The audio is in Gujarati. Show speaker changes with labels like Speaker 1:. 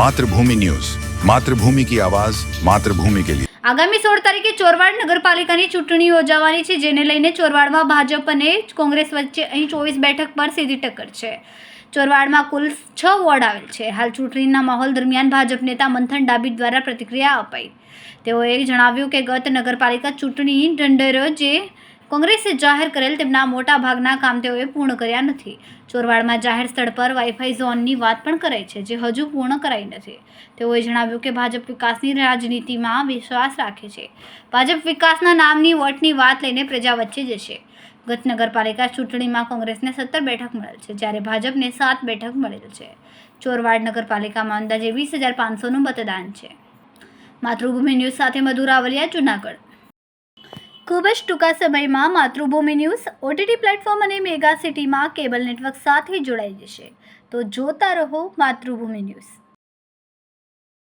Speaker 1: मातृभूमि न्यूज, मातृभूमि की आवाज, मातृभूमि के लिए।
Speaker 2: આગામી 16 તારીખે ચોરવાડ નગરપાલિકાની ચૂંટણી યોજાવાની છે, જેને લઈને ચોરવાડમાં ભાજપ અને કોંગ્રેસ વચ્ચે અહીં 24 બેઠક પર સીધી ટક્કર છે। ચોરવાડમાં કુલ 6 વોર્ડ આવેલ છે। હાલ ચૂંટણીના માહોલ દરમિયાન ભાજપ નેતા મંથન ડાબી દ્વારા પ્રતિક્રિયા અપાઈ। તેઓએ જણાવ્યું કે ગત નગરપાલિકા ચૂંટણી ટેન્ડરો જે કોંગ્રેસે જાહેર કરેલ તેમના મોટા ભાગના કામ તેઓએ પૂર્ણ કર્યા નથી। ચોરવાડમાં જાહેર સ્થળ પર વાઈફાઈ ઝોનની વાત પણ કરાઈ છે, જે હજુ પૂર્ણ કરાઈ નથી। તેઓએ જણાવ્યું કે ભાજપ વિકાસની રાજનીતિમાં વિશ્વાસ રાખે છે। ભાજપ વિકાસના નામની વોટની વાત લઈને પ્રજા વચ્ચે જશે। ગત નગરપાલિકા ચૂંટણીમાં કોંગ્રેસને 17 બેઠક મળેલ છે, જ્યારે ભાજપને 7 બેઠક મળેલ છે। ચોરવાડ નગરપાલિકામાં અંદાજે 20,500નું મતદાન છે। માતૃભૂમિ ન્યૂઝ સાથે મધુ રાવલિયા, જૂનાગઢ। ખૂબ જ ટૂંકા સમયમાં માતૃભૂમિ ન્યૂઝ OTT પ્લેટફોર્મ અને મેગા સિટીમાં કેબલ નેટવર્ક સાથે જોડાઈ જશે, તો જોતા રહો માતૃભૂમિ ન્યૂઝ।